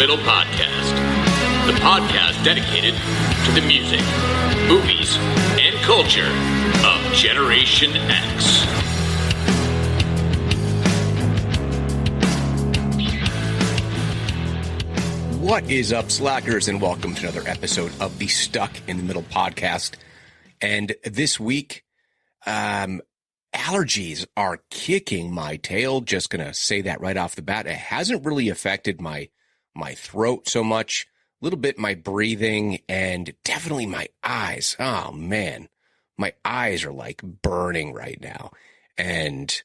Middle Podcast, the podcast dedicated to the music, movies, and culture of Generation X. What is up, slackers, and welcome to another episode of the Stuck in the Middle Podcast. And this week, allergies are kicking my tail. Just going to say that right off the bat. It hasn't really affected my throat so much, a little bit my breathing, and definitely my eyes. Oh, man, my eyes are like burning right now. And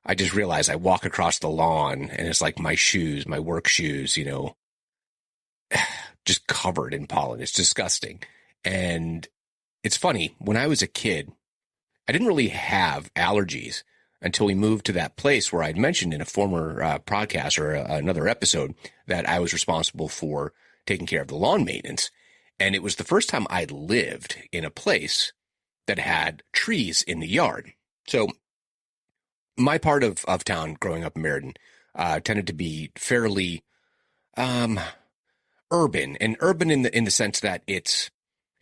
I just realized I walk across the lawn and it's like my shoes, my work shoes, you know, just covered in pollen. It's disgusting. And it's funny, when I was a kid, I didn't really have allergies until we moved to that place where I'd mentioned in a former podcast or another episode that I was responsible for taking care of the lawn maintenance. And it was the first time I'd lived in a place that had trees in the yard. So my part of town growing up in Meriden tended to be fairly urban, and urban in the sense that it's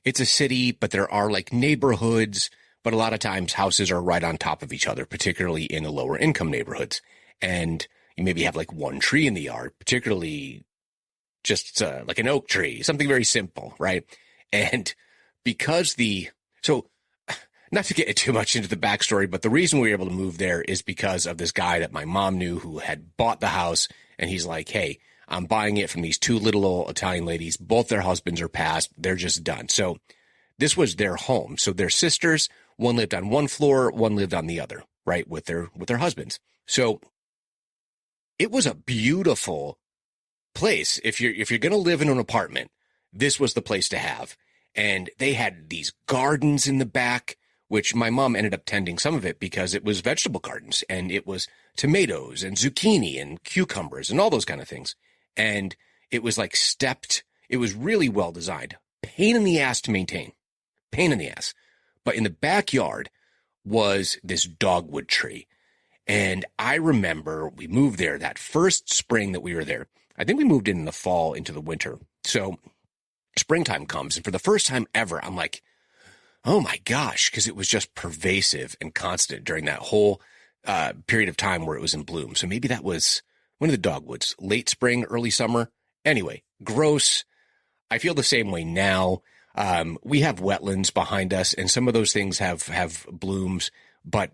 a city, but there are like neighborhoods, but a lot of times houses are right on top of each other, particularly in the lower income neighborhoods. And you maybe have like one tree in the yard, particularly just like an oak tree, something very simple, right? And because so not to get too much into the backstory, but the reason we were able to move there is because of this guy that my mom knew who had bought the house. And he's like, hey, I'm buying it from these two little old Italian ladies. Both their husbands are passed. They're just done. So this was their home. So their sisters, one lived on one floor, one lived on the other, right? With their husbands. So it was a beautiful place. If you're going to live in an apartment, this was the place to have. And they had these gardens in the back, which my mom ended up tending some of it because it was vegetable gardens, and it was tomatoes and zucchini and cucumbers and all those kind of things. And it was like stepped. It was really well designed. Pain in the ass to maintain. Pain in the ass. But in the backyard was this dogwood tree. And I remember we moved there that first spring that we were there. I think we moved in the fall into the winter. So springtime comes, and for the first time ever, I'm like, oh my gosh, because it was just pervasive and constant during that whole period of time where it was in bloom. So maybe that was one of the dogwoods, late spring, early summer. Anyway, gross. I feel the same way now. We have wetlands behind us, and some of those things have blooms, but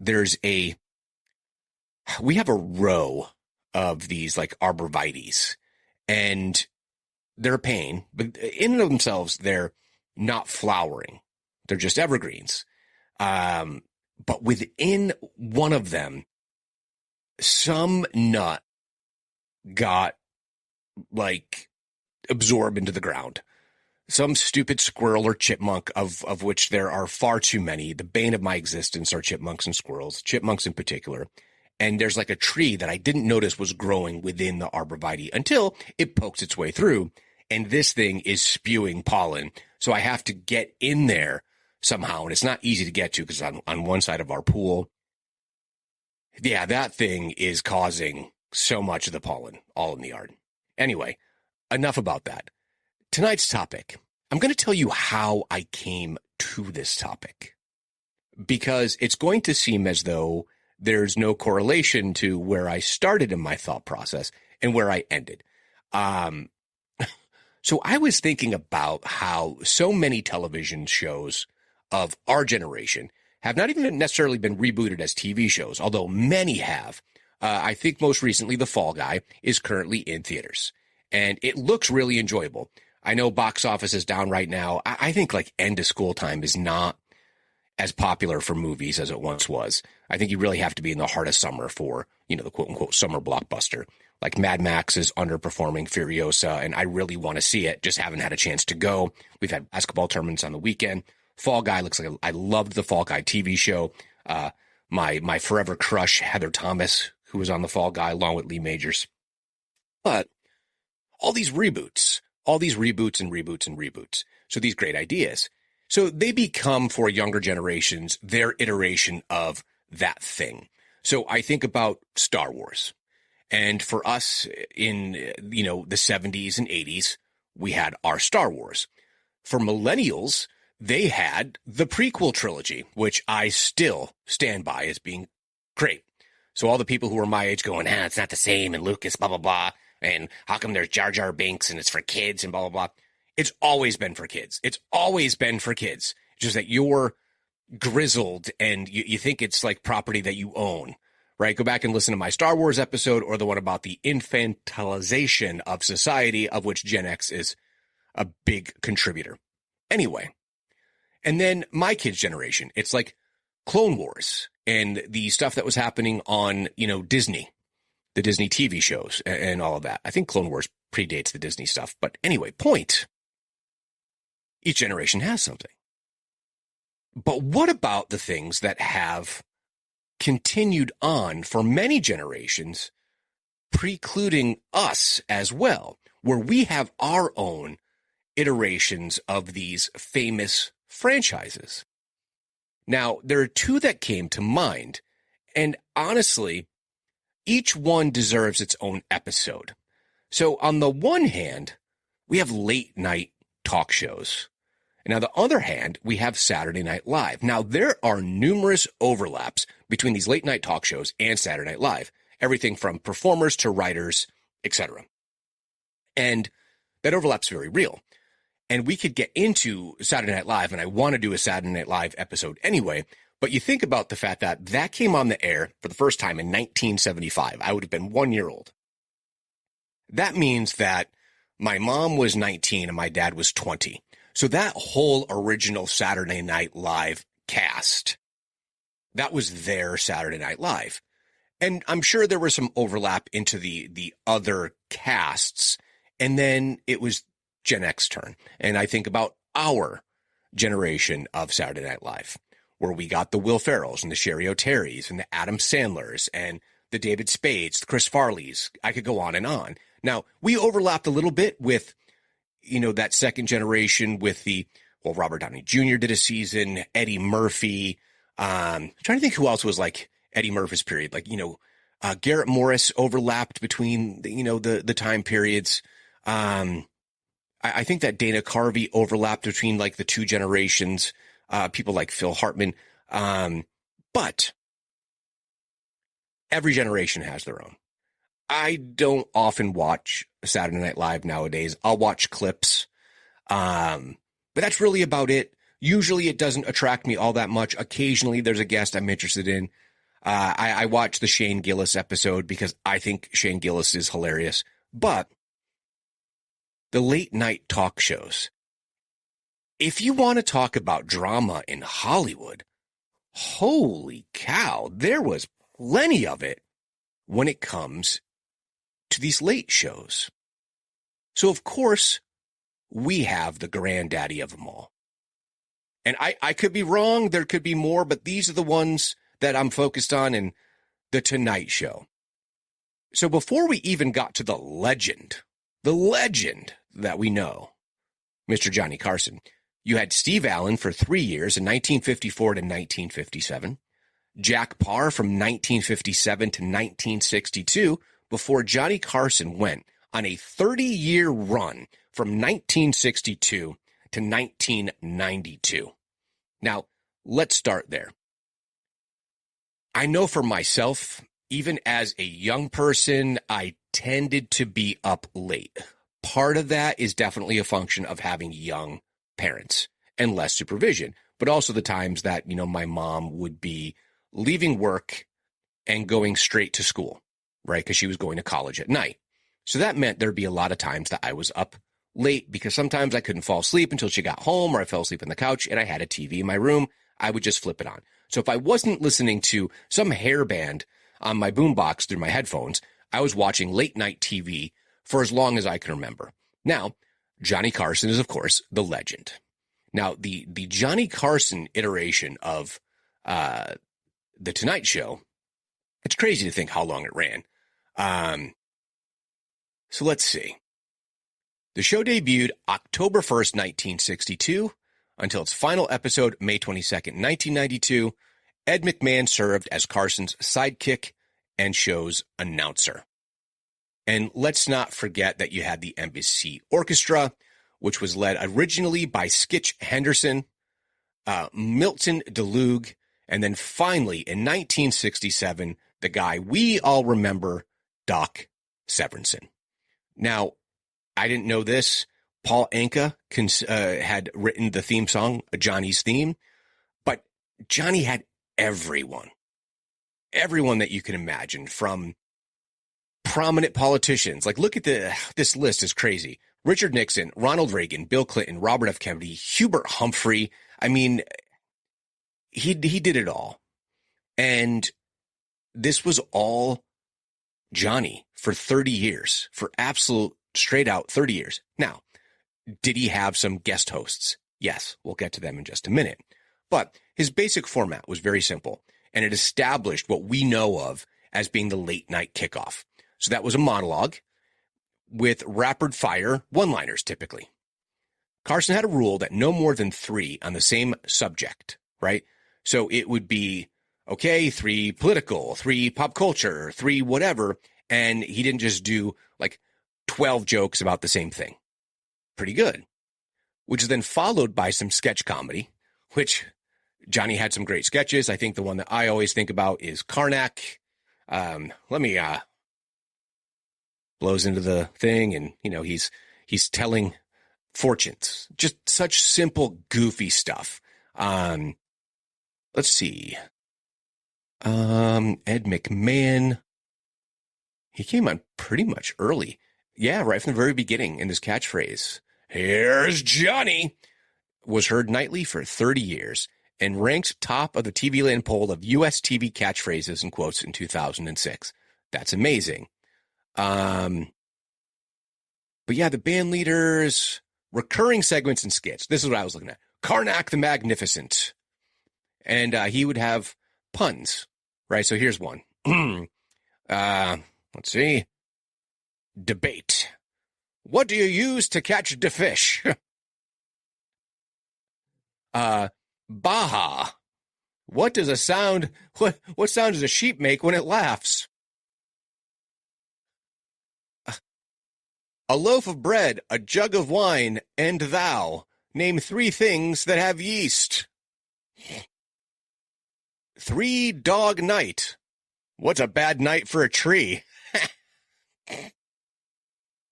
we have a row of these like arborvitaes, and they're a pain, but in and of themselves, they're not flowering. They're just evergreens. But within one of them, some nut got like absorbed into the ground. Some stupid squirrel or chipmunk, of which there are far too many. The bane of my existence are chipmunks and squirrels, chipmunks in particular. And there's like a tree that I didn't notice was growing within the arborvitae until it pokes its way through. And this thing is spewing pollen. So I have to get in there somehow. And it's not easy to get to because on one side of our pool. Yeah, that thing is causing so much of the pollen all in the yard. Anyway, enough about that. Tonight's topic, I'm going to tell you how I came to this topic, because it's going to seem as though there's no correlation to where I started in my thought process and where I ended. So I was thinking about how so many television shows of our generation have not even necessarily been rebooted as TV shows, although many have. I think most recently, The Fall Guy is currently in theaters, and it looks really enjoyable. I know box office is down right now. I think like end of school time is not as popular for movies as it once was. I think you really have to be in the heart of summer for, you know, the quote unquote summer blockbuster. Like Mad Max is underperforming Furiosa, and I really want to see it. Just haven't had a chance to go. We've had basketball tournaments on the weekend. Fall Guy looks like I loved the Fall Guy TV show. My forever crush, Heather Thomas, who was on the Fall Guy along with Lee Majors. But all these reboots and reboots and reboots. So these great ideas. So they become, for younger generations, their iteration of that thing. So I think about Star Wars. And for us in, the 70s and 80s, we had our Star Wars. For millennials, they had the prequel trilogy, which I still stand by as being great. So all the people who are my age going, it's not the same, and Lucas, blah, blah, blah, and how come there's Jar Jar Binks and it's for kids and blah, blah, blah. It's always been for kids. It's always been for kids. It's just that you're grizzled and you think it's like property that you own, right? Go back and listen to my Star Wars episode or the one about the infantilization of society, of which Gen X is a big contributor. Anyway, and then my kids' generation, it's like Clone Wars and the stuff that was happening on, Disney, the Disney TV shows and all of that. I think Clone Wars predates the Disney stuff. But anyway, point. Each generation has something. But what about the things that have continued on for many generations, precluding us as well, where we have our own iterations of these famous franchises? Now, there are two that came to mind, and honestly, each one deserves its own episode. So on the one hand, we have late night talk shows. And on the other hand, we have Saturday Night Live. Now, there are numerous overlaps between these late night talk shows and Saturday Night Live, everything from performers to writers, etc. And that overlap's very real. And we could get into Saturday Night Live, and I want to do a Saturday Night Live episode anyway, but you think about the fact that that came on the air for the first time in 1975. I would have been 1 year old. That means that my mom was 19 and my dad was 20. So that whole original Saturday Night Live cast, that was their Saturday Night Live. And I'm sure there was some overlap into the other casts. And then it was Gen X turn. And I think about our generation of Saturday Night Live, where we got the Will Ferrells and the Sherry O'Terrys and the Adam Sandlers and the David Spades, the Chris Farleys. I could go on and on. Now, we overlapped a little bit with that second generation with Robert Downey Jr. did a season, Eddie Murphy. I'm trying to think who else was like Eddie Murphy's period. Like, Garrett Morris overlapped between, the time periods. I think that Dana Carvey overlapped between like the two generations, people like Phil Hartman. But every generation has their own. I don't often watch Saturday Night Live nowadays. I'll watch clips. But that's really about it. Usually it doesn't attract me all that much. Occasionally there's a guest I'm interested in. I watch the Shane Gillis episode because I think Shane Gillis is hilarious. But the late night talk shows, if you want to talk about drama in Hollywood, holy cow, there was plenty of it when it comes to these late shows. So, of course, we have the granddaddy of them all. And I could be wrong. There could be more, but these are the ones that I'm focused on in The Tonight Show. So before we even got to the legend that we know, Mr. Johnny Carson, you had Steve Allen for 3 years in 1954 to 1957, Jack Parr from 1957 to 1962, before Johnny Carson went on a 30-year run from 1962 to 1992. Now, let's start there. I know for myself, even as a young person, I tended to be up late. Part of that is definitely a function of having young parents and less supervision, but also the times that, my mom would be leaving work and going straight to school, right? Because she was going to college at night. So that meant there'd be a lot of times that I was up late because sometimes I couldn't fall asleep until she got home, or I fell asleep on the couch and I had a TV in my room. I would just flip it on. So if I wasn't listening to some hair band on my boombox through my headphones, I was watching late night TV for as long as I can remember. Now, Johnny Carson is, of course, the legend. Now, the Johnny Carson iteration of The Tonight Show, it's crazy to think how long it ran. So let's see. The show debuted October 1st, 1962, until its final episode, May 22nd, 1992. Ed McMahon served as Carson's sidekick and show's announcer. And let's not forget that you had the Embassy Orchestra, which was led originally by Skitch Henderson, Milton DeLuge, and then finally in 1967, the guy we all remember, Doc Severinsen. Now, I didn't know this. Paul Anka had written the theme song, Johnny's Theme, but Johnny had everyone that you can imagine, from prominent politicians. Like, look at this list is crazy. Richard Nixon, Ronald Reagan, Bill Clinton, Robert F. Kennedy, Hubert Humphrey. I mean, he did it all. And this was all Johnny for 30 years, for absolute straight out 30 years. Now, did he have some guest hosts? Yes, we'll get to them in just a minute. But his basic format was very simple, and it established what we know of as being the late night kickoff. So that was a monologue with rapid fire one-liners typically. Carson had a rule that no more than 3 on the same subject, right? So it would be, okay, 3 political, 3 pop culture, 3 whatever. And he didn't just do like 12 jokes about the same thing. Pretty good. Which is then followed by some sketch comedy, which Johnny had some great sketches. I think the one that I always think about is Karnak. Let me blows into the thing, and he's telling fortunes. Just such simple, goofy stuff. Let's see. Ed McMahon. He came on pretty much early. Yeah, right from the very beginning in his catchphrase. Here's Johnny. Was heard nightly for 30 years and ranked top of the TV Land poll of U.S. TV catchphrases and quotes in 2006. That's amazing. But yeah, the band leaders, recurring segments and skits. This is what I was looking at. Karnak the Magnificent. And he would have puns, right? So here's one. Let's see. Debate. What do you use to catch the fish? Baja. What does a sound, what sound does a sheep make when it laughs? A loaf of bread, a jug of wine, and thou. Name 3 things that have yeast. 3 dog night. What's a bad night for a tree?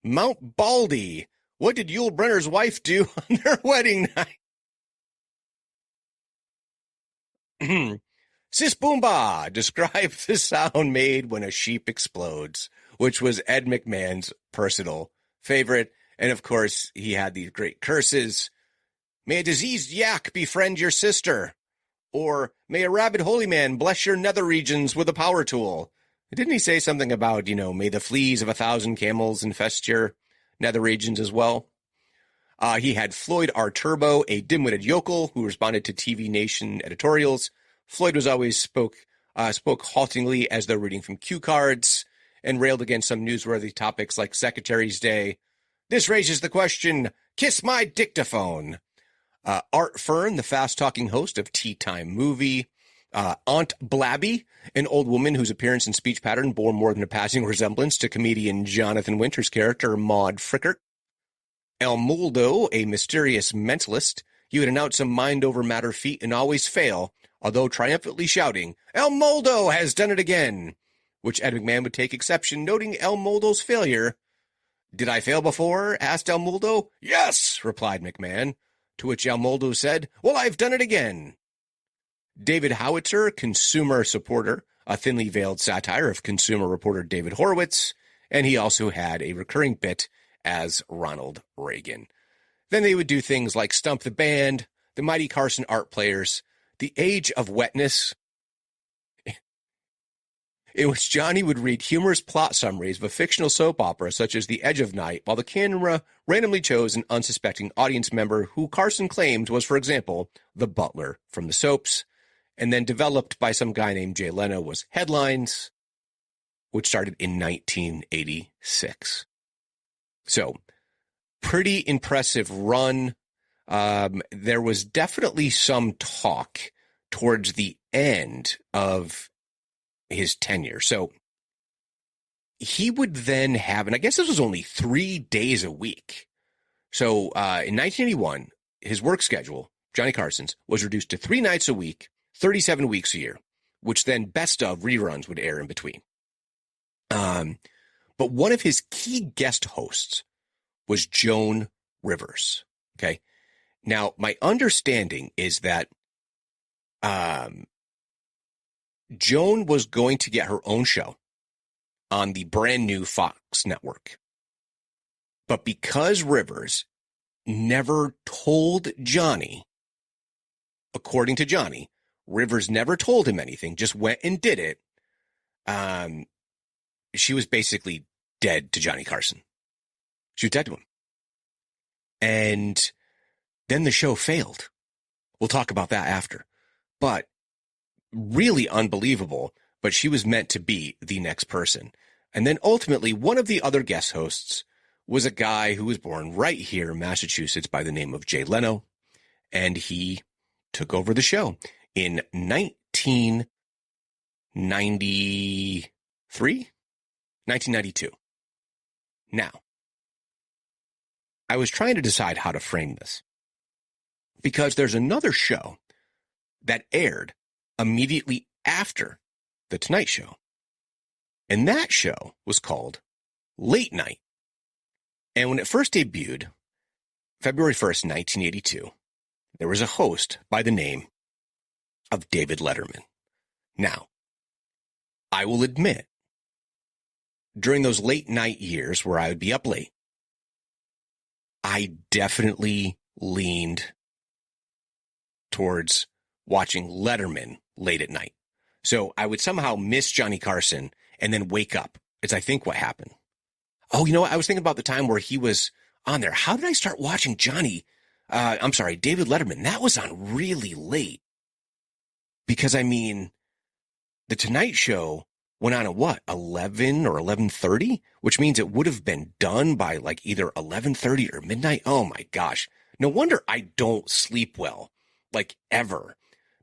Mount Baldy. What did Yul Brynner's wife do on their wedding night? Sis Boomba. Describe the sound made when a sheep explodes, which was Ed McMahon's personal favorite. And of course, he had these great curses. May a diseased yak befriend your sister. Or may a rabid holy man bless your nether regions with a power tool. Didn't he say something about, may the fleas of 1,000 camels infest your nether regions as well? He had Floyd R. Turbo, a dim-witted yokel who responded to TV Nation editorials. Floyd was always spoke haltingly as though reading from cue cards and railed against some newsworthy topics like Secretary's Day. This raises the question, kiss my dictaphone. Art Fern, the fast-talking host of Tea Time Movie. Aunt Blabby, an old woman whose appearance and speech pattern bore more than a passing resemblance to comedian Jonathan Winter's character, Maud Frickert. El Muldo, a mysterious mentalist. He would announce some mind-over-matter feat and always fail, although triumphantly shouting, El Muldo has done it again, which Ed McMahon would take exception, noting El Muldo's failure. Did I fail before? Asked El Muldo. Yes, replied McMahon, to which El Muldo said, well, I've done it again. David Howitzer, consumer supporter, a thinly veiled satire of consumer reporter David Horowitz, and he also had a recurring bit as Ronald Reagan. Then they would do things like Stump the Band, the Mighty Carson Art Players, The Age of Wetness, in which Johnny would read humorous plot summaries of a fictional soap opera such as The Edge of Night, while the camera randomly chose an unsuspecting audience member who Carson claimed was, for example, the butler from the soaps. And then developed by some guy named Jay Leno was Headlines, which started in 1986. So, pretty impressive run. There was definitely some talk towards the end of his tenure. So, he would then have, and I guess this was only 3 days a week. So in 1981, his work schedule, Johnny Carson's, was reduced to 3 nights a week, 37 weeks a year, which then best of reruns would air in between. But one of his key guest hosts was Joan Rivers. Okay. Now, my understanding is that Joan was going to get her own show on the brand new Fox network. But because Rivers never told Johnny, according to Johnny, Rivers never told him anything, just went and did it, she was basically dead to Johnny Carson. She was dead to him. And then the show failed. We'll talk about that after. But really unbelievable, but she was meant to be the next person. And then ultimately, one of the other guest hosts was a guy who was born right here in Massachusetts by the name of Jay Leno. And he took over the show in 1992. Now, I was trying to decide how to frame this because there's another show that aired immediately after The Tonight Show. And that show was called Late Night. And when it first debuted, February 1st, 1982, there was a host by the name of David Letterman. Now, I will admit, during those late night years where I would be up late, I definitely leaned towards watching Letterman late at night. So I would somehow miss Johnny Carson and then wake up. It's, I think, what happened. Oh, you know what? I was thinking about the time where he was on there. How did I start watching David Letterman? That was on really late. Because, I mean, The Tonight Show went on at what, 11 or 11:30? Which means it would have been done by like either 11:30 or midnight. Oh my gosh. No wonder I don't sleep well, like ever.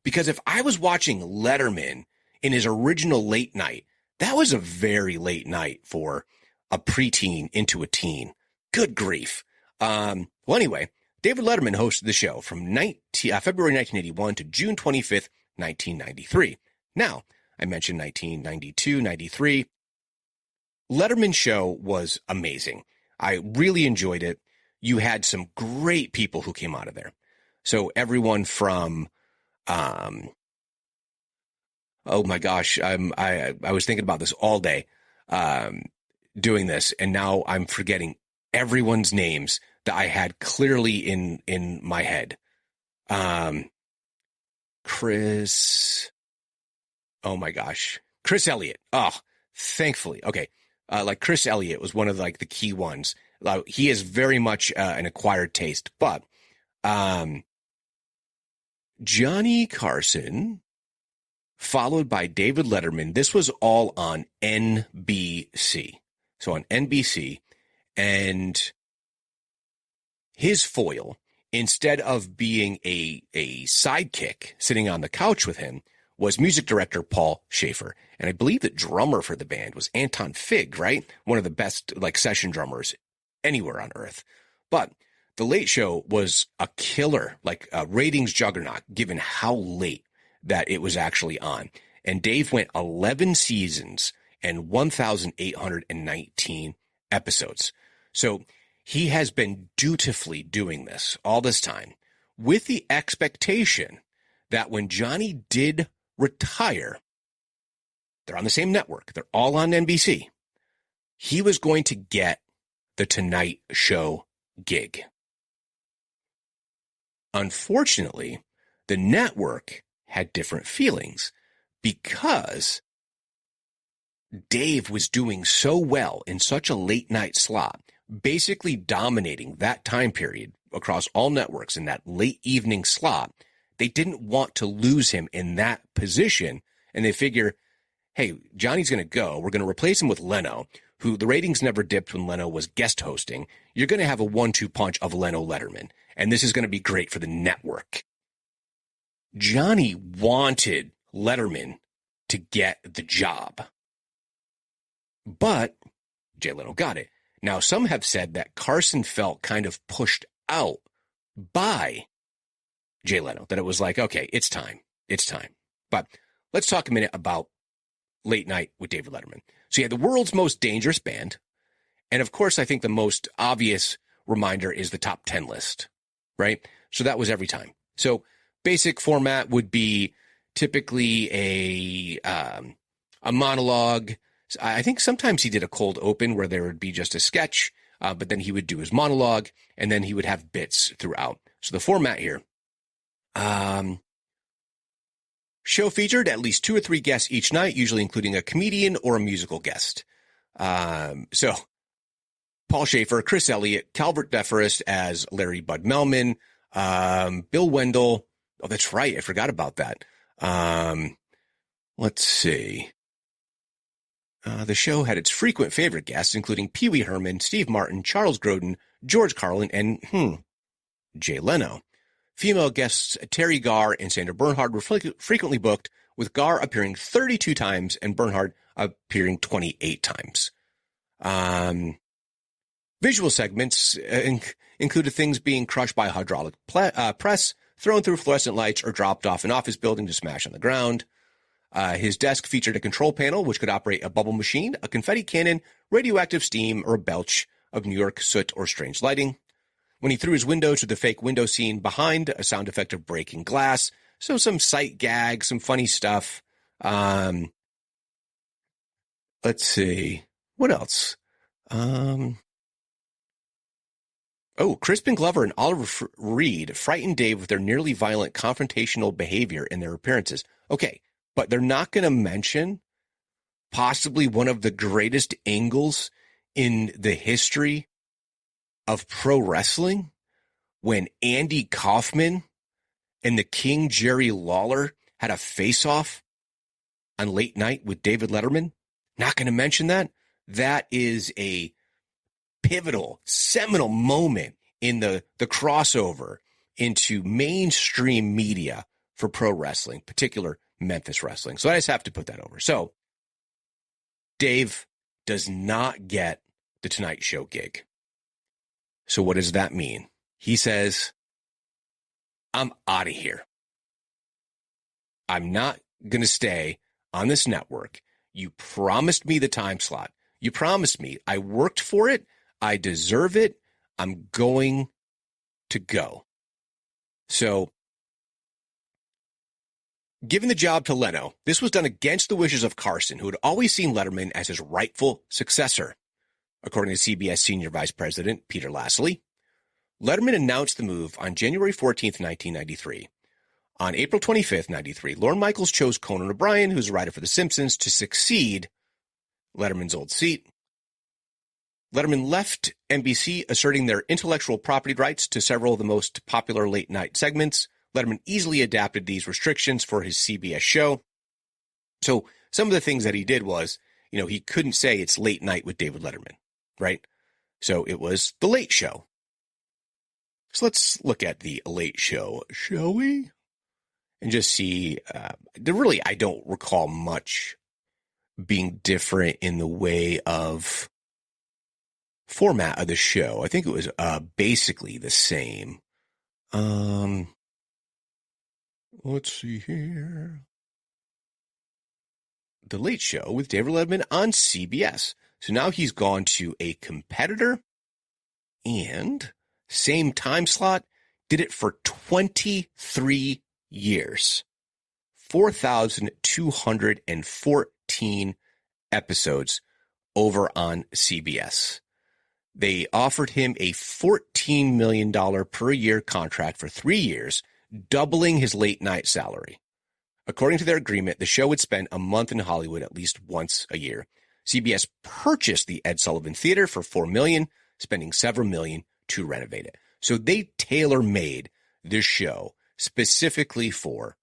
Because if I was watching Letterman in his original late night, that was a very late night for a preteen into a teen. Good grief. Well, anyway, David Letterman hosted the show from February 1981 to June 25th, 1993. Now, I mentioned 1992, 93. Letterman's show was amazing. I really enjoyed it. You had some great people who came out of there. So everyone from, oh my gosh, I was thinking about this all day, doing this, and now I'm forgetting everyone's names that I had clearly in my head. Chris Elliott. Oh, thankfully. Okay. Like Chris Elliott was one of like the key ones. He is very much an acquired taste, but Johnny Carson, followed by David Letterman. This was all on NBC. So on NBC, and his foil, instead of being a sidekick sitting on the couch with him, was music director Paul Schaefer. And I believe the drummer for the band was Anton Fig, right? One of the best like session drummers anywhere on earth. But The Late Show was a killer, like a ratings juggernaut, given how late that it was actually on. And Dave went 11 seasons and 1,819 episodes. So he has been dutifully doing this all this time with the expectation that when Johnny did retire, they're on the same network, they're all on NBC, he was going to get the Tonight Show gig. Unfortunately, the network had different feelings because Dave was doing so well in such a late night slot, basically dominating that time period across all networks in that late evening slot. They didn't want to lose him in that position. And they figure, hey, Johnny's going to go. We're going to replace him with Leno, who the ratings never dipped when Leno was guest hosting. You're going to have a 1-2 punch of Leno Letterman. And this is going to be great for the network. Johnny wanted Letterman to get the job. But Jay Leno got it. Now, some have said that Carson felt kind of pushed out by Jay Leno, that it was like, okay, it's time. But let's talk a minute about Late Night with David Letterman. So you had the world's most dangerous band. And of course, I think the most obvious reminder is the top 10 list, right? So that was every time. So basic format would be typically a monologue. I think sometimes he did a cold open where there would be just a sketch, but then he would do his monologue and then he would have bits throughout. So the format here, show featured at least 2 or 3 guests each night, usually including a comedian or a musical guest. So Paul Schaefer, Chris Elliott, Calvert Deforest as Larry Bud Melman, Bill Wendell. Oh, that's right. I forgot about that. Let's see. The show had its frequent favorite guests, including Pee Wee Herman, Steve Martin, Charles Grodin, George Carlin, and Jay Leno. Female guests Terry Garr and Sandra Bernhard were frequently booked, with Garr appearing 32 times and Bernhard appearing 28 times. Visual segments included things being crushed by a hydraulic press, thrown through fluorescent lights, or dropped off an office building to smash on the ground. His desk featured a control panel, which could operate a bubble machine, a confetti cannon, radioactive steam, or a belch of New York soot or strange lighting. When he threw his window to the fake window scene behind, a sound effect of breaking glass. So some sight gags, some funny stuff. Let's see. What else? Crispin Glover and Oliver Reed frightened Dave with their nearly violent confrontational behavior in their appearances. Okay, but they're not going to mention possibly one of the greatest angles in the history of pro wrestling, when Andy Kaufman and the King Jerry Lawler had a face-off on Late Night with David Letterman. Not going to mention that. That is a pivotal, seminal moment in the crossover into mainstream media for pro wrestling, particular Memphis wrestling. So I just have to put that over. So Dave does not get the Tonight Show gig. So what does that mean? He says, I'm out of here. I'm not going to stay on this network. You promised me the time slot. You promised me. I worked for it. I deserve it. I'm going to go. So, given the job to Leno, this was done against the wishes of Carson, who had always seen Letterman as his rightful successor. According to CBS Senior Vice President Peter Lassley, Letterman announced the move on January 14th, 1993. On April 25th, 93, Lorne Michaels chose Conan O'Brien, who's a writer for The Simpsons, to succeed Letterman's old seat. Letterman left NBC, asserting their intellectual property rights to several of the most popular late-night segments. Letterman easily adapted these restrictions for his CBS show. So some of the things that he did was, he couldn't say it's Late Night with David Letterman, right? So it was The Late Show. So let's look at The Late Show, shall we? And just see, I don't recall much being different in the way of format of the show. I think it was basically the same. Let's see here. The Late Show with David Letterman on CBS. So now he's gone to a competitor and same time slot, did it for 23 years. 4,214 episodes over on CBS. They offered him a $14 million per year contract for 3 years, doubling his late night salary. According to their agreement, the show would spend a month in Hollywood at least once a year. CBS purchased the Ed Sullivan Theater for $4 million, spending several million to renovate it. So they tailor-made this show specifically for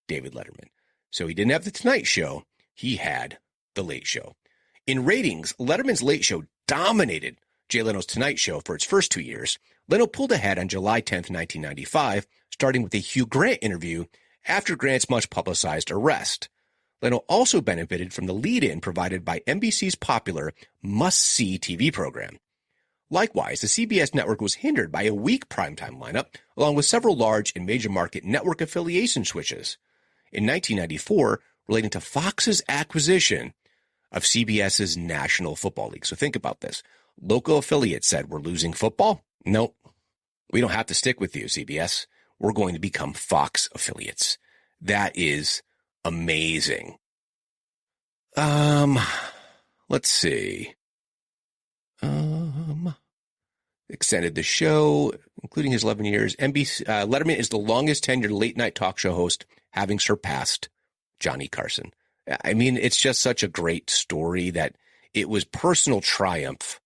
David Letterman. So he didn't have the Tonight Show. He had the Late Show. In ratings, Letterman's Late Show dominated Jay Leno's Tonight Show for its first 2 years. Leno pulled ahead on July 10th, 1995, starting with a Hugh Grant interview after Grant's much-publicized arrest. Leno also benefited from the lead-in provided by NBC's popular must-see TV program. Likewise, the CBS network was hindered by a weak primetime lineup, along with several large and major market network affiliation switches. In 1994, relating to Fox's acquisition of CBS's National Football League. So think about this. Local affiliates said, we're losing football? Nope. We don't have to stick with you, CBS. We're going to become Fox affiliates. That is amazing. Let's see. Extended the show, including his 11 years. NBC Letterman is the longest tenured late night talk show host, having surpassed Johnny Carson. I mean, it's just such a great story that it was personal triumph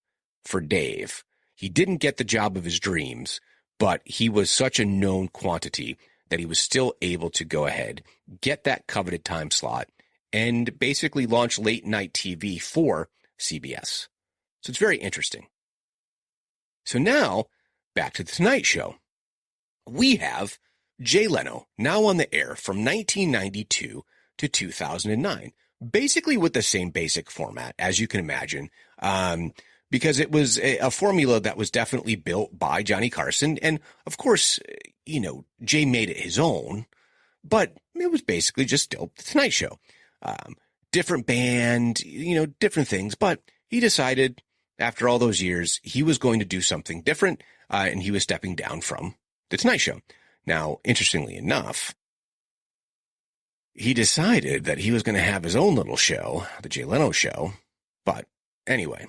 for Dave. He didn't get the job of his dreams, but he was such a known quantity that he was still able to go ahead, get that coveted time slot, and basically launch late night TV for CBS. So it's very interesting. So now, back to the Tonight Show. We have Jay Leno, now on the air from 1992 to 2009, basically with the same basic format, as you can imagine, because it was a formula that was definitely built by Johnny Carson. And, of course, you know, Jay made it his own, but it was basically just still the Tonight Show. Different band, you know, different things, but he decided after all those years, he was going to do something different, and he was stepping down from the Tonight Show. Now, interestingly enough, he decided that he was going to have his own little show, the Jay Leno Show. But anyway,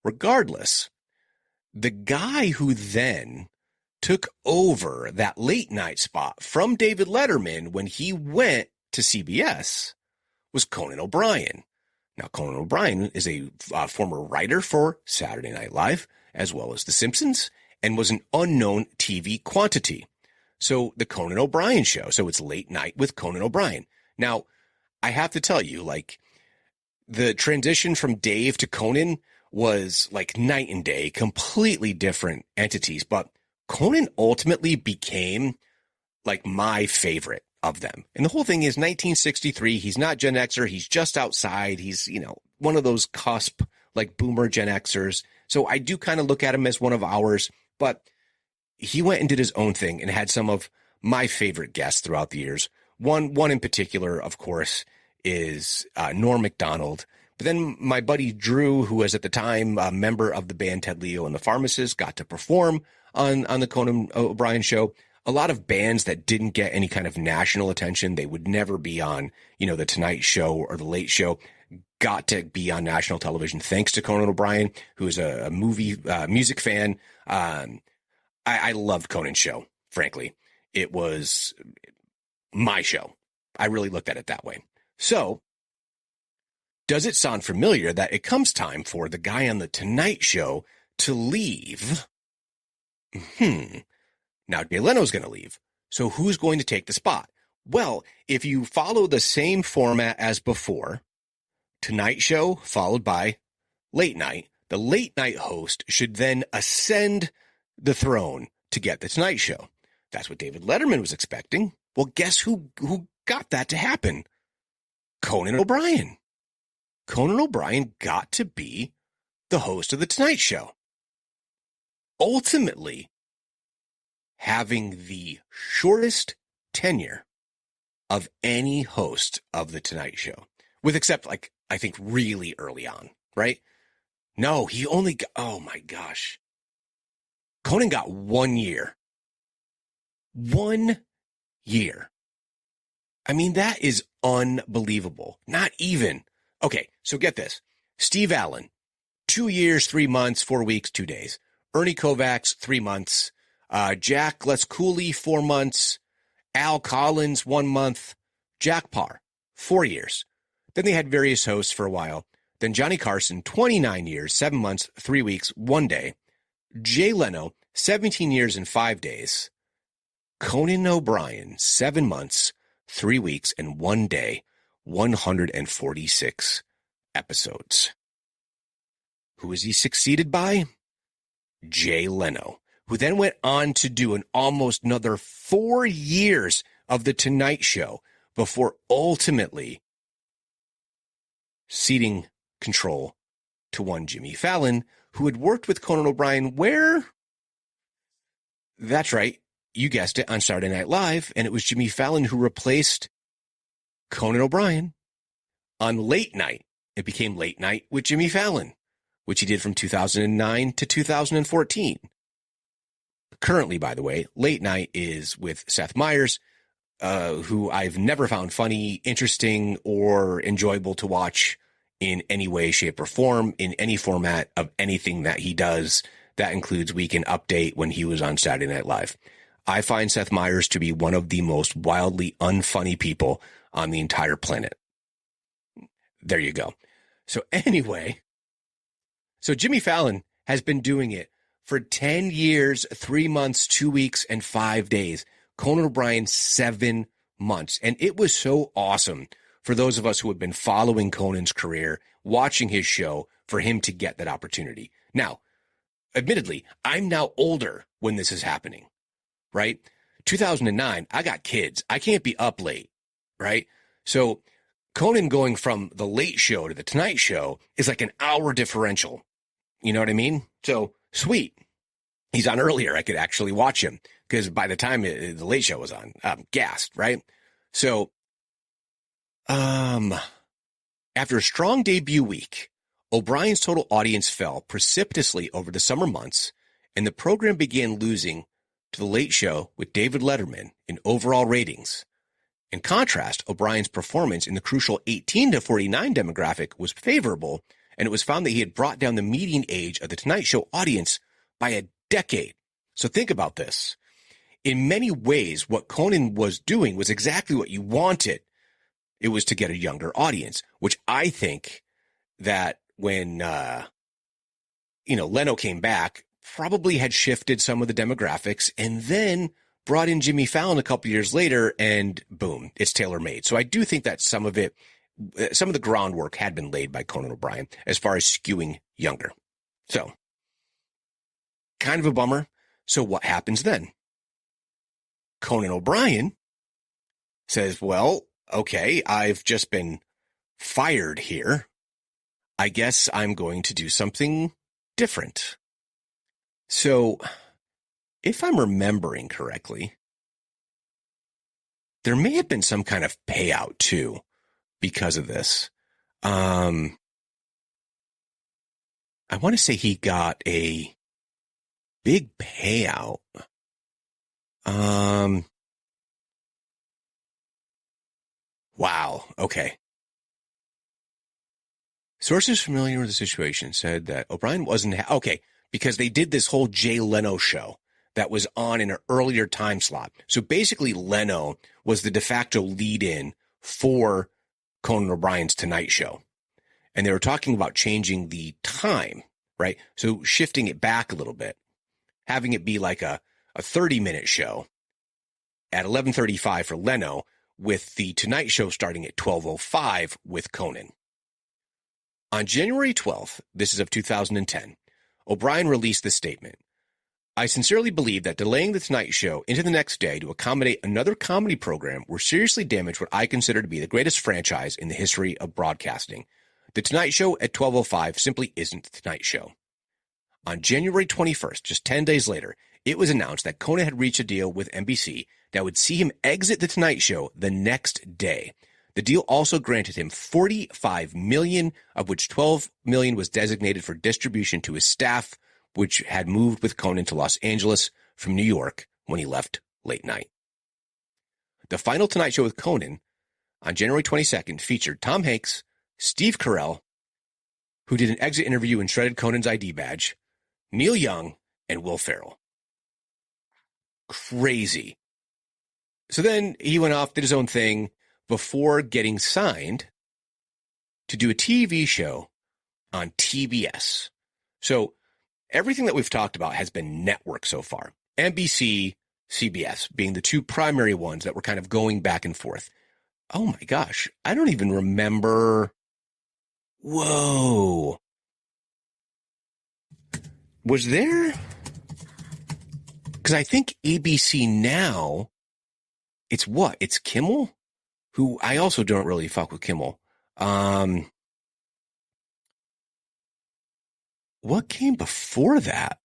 regardless, the guy who then took over that late night spot from David Letterman when he went to CBS was Conan O'Brien. Now, Conan O'Brien is a former writer for Saturday Night Live, as well as The Simpsons, and was an unknown TV quantity. So the Conan O'Brien Show. So it's late night with Conan O'Brien. Now, I have to tell you, like, the transition from Dave to Conan was like night and day, completely different entities. But Conan ultimately became like my favorite of them. And the whole thing is 1963. He's not Gen Xer. He's just outside. He's, you know, one of those cusp, like boomer Gen Xers. So I do kind of look at him as one of ours, but he went and did his own thing and had some of my favorite guests throughout the years. One in particular, of course, is Norm Macdonald. But then my buddy Drew, who was at the time a member of the band Ted Leo and the Pharmacists, got to perform on the Conan O'Brien Show. A lot of bands that didn't get any kind of national attention, they would never be on, you know, the Tonight Show or the Late Show, got to be on national television thanks to Conan O'Brien, who is a music fan. I loved Conan's show, frankly. It was my show. I really looked at it that way. So, does it sound familiar that it comes time for the guy on the Tonight Show to leave? Now, Jay Leno's going to leave. So who's going to take the spot? Well, if you follow the same format as before, Tonight Show followed by Late Night, the late night host should then ascend the throne to get the Tonight Show. That's what David Letterman was expecting. Well, guess who got that to happen? Conan O'Brien. Conan O'Brien got to be the host of the Tonight Show. Ultimately, having the shortest tenure of any host of the Tonight Show, with except, like, I think really early on, right? No, he only got, oh my gosh. Conan got 1 year. 1 year. I mean, that is unbelievable. Not even. Okay, so get this. Steve Allen, 2 years, 3 months, 4 weeks, 2 days. Ernie Kovacs, 3 months. Jack Les Cooley, 4 months. Al Collins, 1 month. Jack Parr, 4 years. Then they had various hosts for a while. Then Johnny Carson, 29 years, 7 months, 3 weeks, 1 day. Jay Leno, 17 years and 5 days. Conan O'Brien, 7 months, 3 weeks, and 1 day. 146 episodes. Who is he succeeded by? Jay Leno, who then went on to do an almost another 4 years of The Tonight Show before ultimately ceding control to one Jimmy Fallon, who had worked with Conan O'Brien where? That's right. You guessed it, on Saturday Night Live, and it was Jimmy Fallon who replaced Conan O'Brien on Late Night. It became Late Night with Jimmy Fallon, which he did from 2009 to 2014. Currently, by the way, Late Night is with Seth Meyers, who I've never found funny, interesting, or enjoyable to watch in any way, shape, or form, in any format of anything that he does. That includes Weekend Update when he was on Saturday Night Live. I find Seth Meyers to be one of the most wildly unfunny people on the entire planet. There you go. So anyway, so Jimmy Fallon has been doing it for 10 years, 3 months, 2 weeks, and 5 days. Conan O'Brien, 7 months. And it was so awesome for those of us who have been following Conan's career, watching his show, for him to get that opportunity. Now, admittedly, I'm now older when this is happening, right? 2009, I got kids. I can't be up late, right? So Conan going from the Late Show to the Tonight Show is like an hour differential. You know what I mean? So sweet. He's on earlier. I could actually watch him because by the time the Late Show was on, I'm gassed, right? So, after a strong debut week, O'Brien's total audience fell precipitously over the summer months, and the program began losing to the Late Show with David Letterman in overall ratings. In contrast, O'Brien's performance in the crucial 18 to 49 demographic was favorable, and it was found that he had brought down the median age of the Tonight Show audience by a decade. So think about this. In many ways, what Conan was doing was exactly what you wanted. It was to get a younger audience, which I think that when, Leno came back, probably had shifted some of the demographics and then brought in Jimmy Fallon a couple years later and boom, it's tailor-made. So I do think that some of the groundwork had been laid by Conan O'Brien as far as skewing younger. So kind of a bummer. So what happens then? Conan O'Brien says, well, okay, I've just been fired here. I guess I'm going to do something different. So if I'm remembering correctly, there may have been some kind of payout too because of this. I want to say he got a big payout. Wow. Okay. Sources familiar with the situation said that O'Brien wasn't okay because they did this whole Jay Leno show that was on in an earlier time slot. So basically, Leno was the de facto lead-in for Conan O'Brien's Tonight Show, and they were talking about changing the time, right? So shifting it back a little bit, having it be like a 30-minute show at 11:35 for Leno, with the Tonight Show starting at 12:05 with Conan. On January 12th, this is of 2010, O'Brien released this statement. I sincerely believe that delaying the Tonight Show into the next day to accommodate another comedy program will seriously damage what I consider to be the greatest franchise in the history of broadcasting. The Tonight Show at 12:05 simply isn't the Tonight Show. On January 21st, just 10 days later, it was announced that Conan had reached a deal with NBC that would see him exit the Tonight Show the next day. The deal also granted him $45 million, of which $12 million was designated for distribution to his staff, which had moved with Conan to Los Angeles from New York when he left Late Night. The final Tonight Show with Conan on January 22nd featured Tom Hanks, Steve Carell, who did an exit interview and shredded Conan's ID badge, Neil Young, and Will Ferrell. Crazy. So then he went off, did his own thing before getting signed to do a TV show on TBS. So everything that we've talked about has been network so far. NBC, CBS being the two primary ones that were kind of going back and forth. Oh my gosh, I don't even remember. Whoa. Was there? Because I think ABC now, it's what? It's Kimmel? Who I also don't really fuck with Kimmel. what came before that?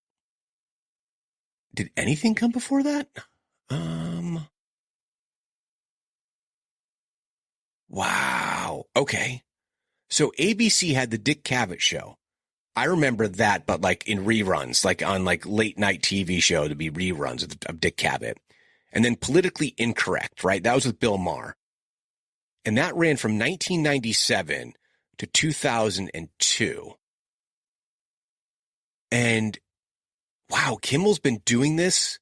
Did anything come before that? Wow. Okay. So ABC had the Dick Cavett show. I remember that, but like in reruns, like on like late night TV show to be reruns of Dick Cavett. And then Politically Incorrect, right? That was with Bill Maher. And that ran from 1997 to 2002. And wow, Kimmel's been doing this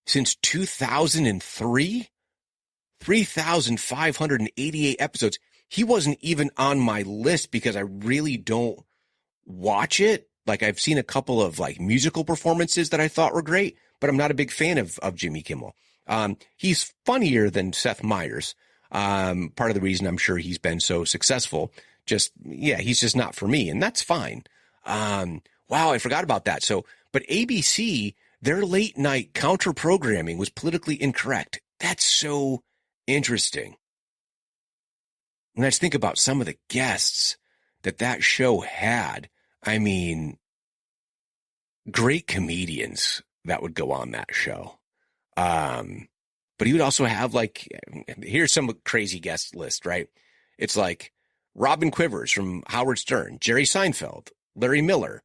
since 2003, 3,588 episodes. He wasn't even on my list because I really don't watch it. Like I've seen a couple of like musical performances that I thought were great, but I'm not a big fan of Jimmy Kimmel. He's funnier than Seth Meyers. Part of the reason I'm sure he's been so successful. He's just not for me, and that's fine. Wow, I forgot about that. So, but ABC, their late night counter programming was Politically Incorrect. That's so interesting. And let's think about some of the guests that show had. I mean, great comedians that would go on that show. But he would also have like, here's some crazy guest list, right? It's like Robin Quivers from Howard Stern, Jerry Seinfeld, Larry Miller,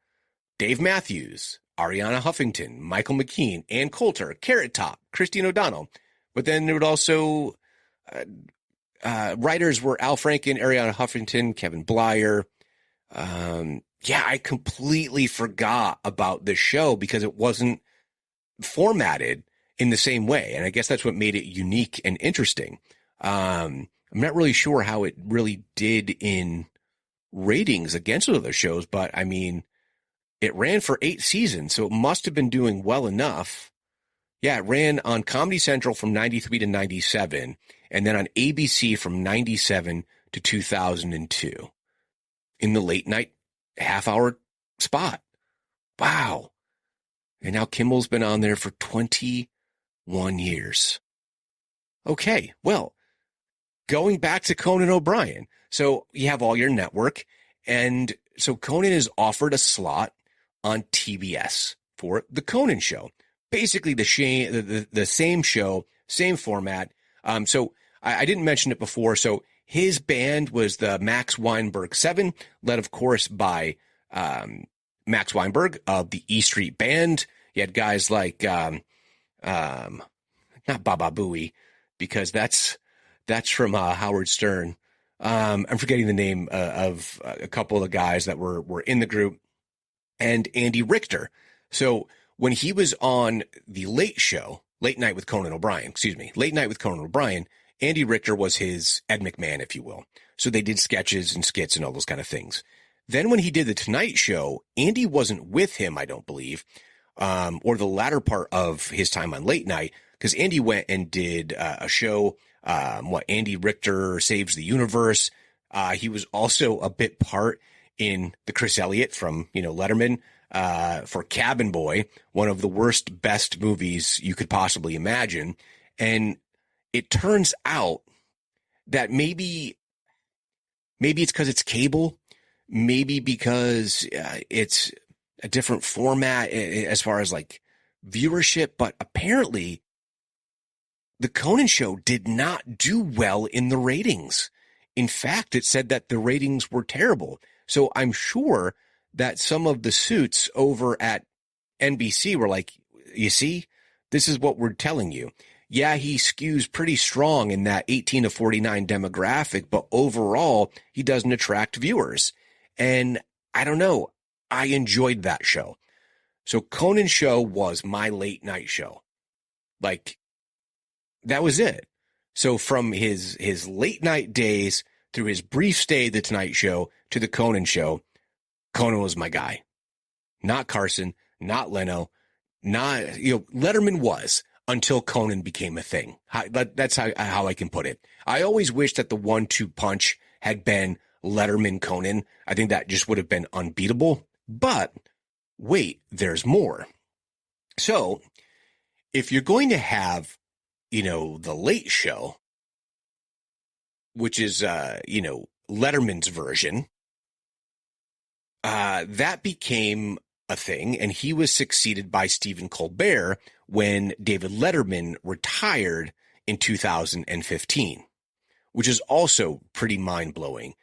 Dave Matthews, Ariana Huffington, Michael McKean, Ann Coulter, Carrot Top, Christine O'Donnell. But then there would also, writers were Al Franken, Ariana Huffington, Kevin Blyer. I completely forgot about this show because it wasn't formatted in the same way. And I guess that's what made it unique and interesting. I'm not really sure how it really did in ratings against other shows, but I mean, it ran for 8 seasons, so it must have been doing well enough. Yeah, it ran on Comedy Central from 93 to 97, and then on ABC from 97 to 2002 in the late night half-hour spot. Wow. And now Kimmel's been on there for 21 years. Okay, well, going back to Conan O'Brien. So you have all your network, and so Conan is offered a slot on TBS for the Conan Show. Basically the same show, same format. So I didn't mention it before. So his band was the Max Weinberg 7, led, of course, by Max Weinberg of the E Street Band. You had guys like, not Baba Booey, because that's from Howard Stern. I'm forgetting the name of a couple of the guys that were in the group, and Andy Richter. So when he was on the Late Night with Conan O'Brien, Andy Richter was his Ed McMahon, if you will. So they did sketches and skits and all those kind of things. Then when he did the Tonight Show, Andy wasn't with him, I don't believe, or the latter part of his time on Late Night, because Andy went and did a show, Andy Richter Saves the Universe. He was also a bit part in the Chris Elliott from, Letterman, for Cabin Boy, one of the worst, best movies you could possibly imagine. And it turns out that maybe it's because it's cable, maybe because it's a different format as far as like viewership, but apparently the Conan Show did not do well in the ratings. In fact, it said that the ratings were terrible. So I'm sure that some of the suits over at NBC were like, you see, this is what we're telling you. Yeah, he skews pretty strong in that 18 to 49 demographic, but overall, he doesn't attract viewers. And I don't know, I enjoyed that show. So Conan Show was my late night show. Like, that was it. So from his late night days through his brief stay at the Tonight Show to the Conan Show, Conan was my guy. Not Carson, not Leno, Letterman was until Conan became a thing. That's how I can put it. I always wish that the 1-2 punch had been Letterman Conan. I think that just would have been unbeatable. But wait, there's more. So if you're going to have, the Late Show, which is, Letterman's version, that became a thing, and he was succeeded by Stephen Colbert when David Letterman retired in 2015, which is also pretty mind-blowing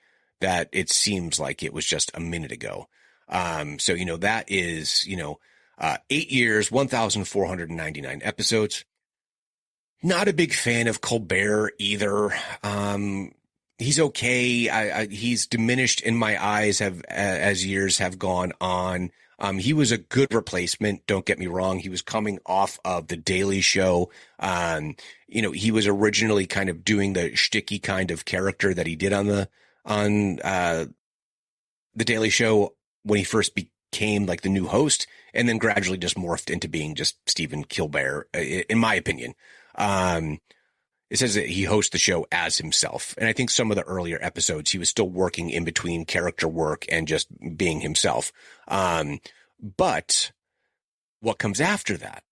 that it seems like it was just a minute ago. So, that is, 8 years, 1,499 episodes. Not a big fan of Colbert either. He's okay. He's diminished in my eyes as years have gone on. He was a good replacement. Don't get me wrong. He was coming off of The Daily Show. He was originally kind of doing the shticky kind of character that he did on The Daily Show when he first became like the new host, and then gradually just morphed into being just Stephen Colbert, in my opinion. It says that he hosts the show as himself. And I think some of the earlier episodes, he was still working in between character work and just being himself. But what comes after that?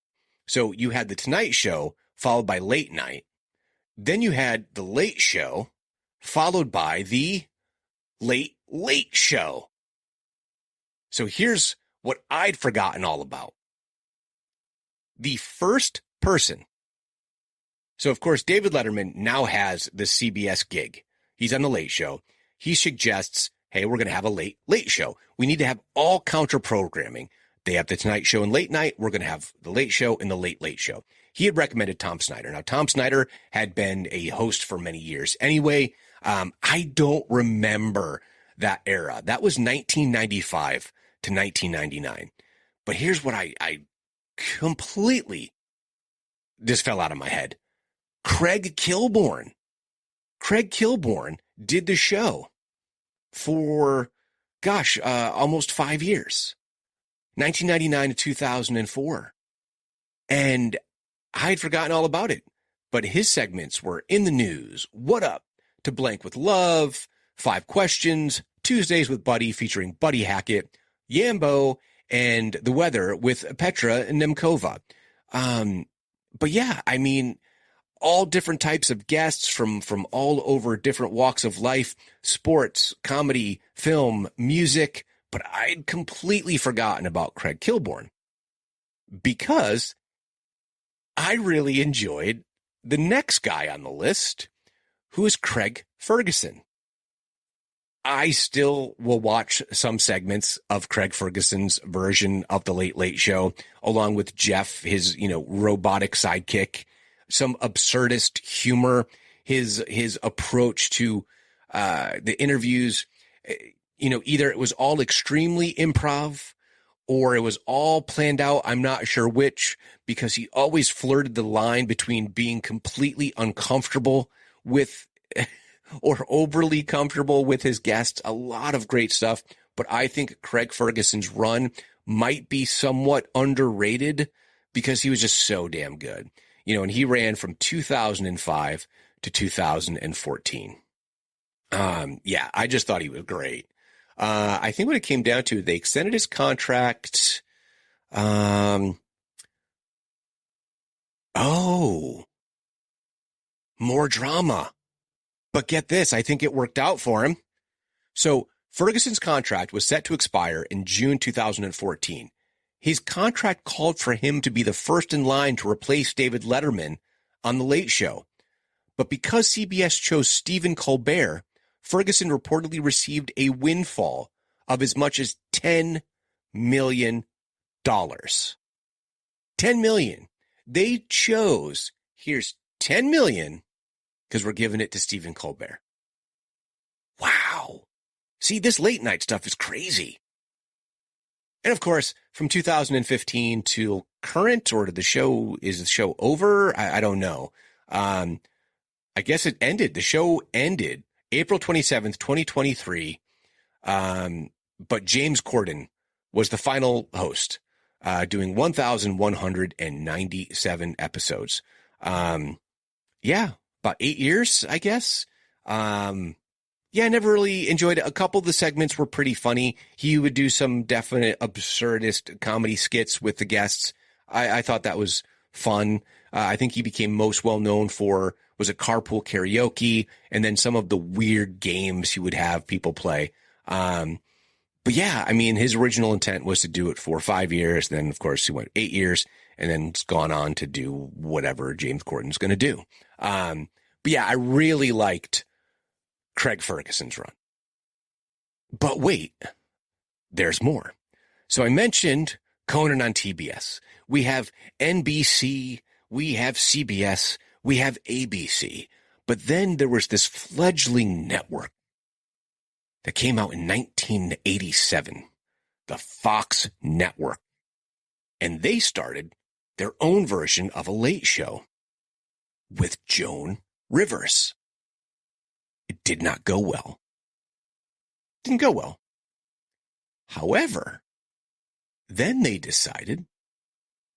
So you had The Tonight Show followed by Late Night. Then you had The Late Show followed by The Late Late Show. So here's what I'd forgotten all about. The first person. So, of course, David Letterman now has the CBS gig. He's on The Late Show. He suggests, hey, we're going to have a late, late show. We need to have all counter programming. They have The Tonight Show and Late Night. We're going to have The Late Show and The Late, Late Show. He had recommended Tom Snyder. Now, Tom Snyder had been a host for many years. Anyway, I don't remember that era. That was 1995 to 1999. But here's what I completely just fell out of my head. Craig Kilborn. Craig Kilborn did the show for, almost 5 years, 1999 to 2004. And I had forgotten all about it. But his segments were In the News, What Up, To Blank with Love, 5 Questions, Tuesdays with Buddy featuring Buddy Hackett, Yambo, and The Weather with Petra Nemkova. But yeah, I mean, all different types of guests from all over different walks of life, sports, comedy, film, music. But I'd completely forgotten about Craig Kilborn because I really enjoyed the next guy on the list, who is Craig Ferguson. I still will watch some segments of Craig Ferguson's version of The Late Late Show, along with Jeff, his, robotic sidekick, some absurdist humor, his approach to the interviews. Either it was all extremely improv or it was all planned out. I'm not sure which, because he always flirted the line between being completely uncomfortable with or overly comfortable with his guests. A lot of great stuff. But I think Craig Ferguson's run might be somewhat underrated because he was just so damn good. And he ran from 2005 to 2014. I just thought he was great. I think when it came down to it, they extended his contract. More drama. But get this, I think it worked out for him. So Ferguson's contract was set to expire in June 2014. His contract called for him to be the first in line to replace David Letterman on The Late Show. But because CBS chose Stephen Colbert, Ferguson reportedly received a windfall of as much as $10 million. $10 million. They chose, here's $10 million because we're giving it to Stephen Colbert. Wow. See, this late night stuff is crazy. And of course, from 2015 to current, or is the show over? I don't know. I guess it ended. The show ended April 27th, 2023. But James Corden was the final host, doing 1,197 episodes. About 8 years, I guess. I never really enjoyed it. A couple of the segments were pretty funny. He would do some definite absurdist comedy skits with the guests. I thought that was fun. I think he became most well known for, was it carpool karaoke, and then some of the weird games he would have people play. But But yeah, I mean, his original intent was to do it for 5 years. Then, of course, he went 8 years and then it's gone on to do whatever James Corden's going to do. But yeah, I really liked Craig Ferguson's run. But wait, there's more. So I mentioned Conan on TBS. We have NBC, we have CBS, we have ABC. But then there was this fledgling network that came out in 1987, the Fox Network. And they started their own version of a late show with Joan Rivers. It did not go well. Didn't go well. However, then they decided,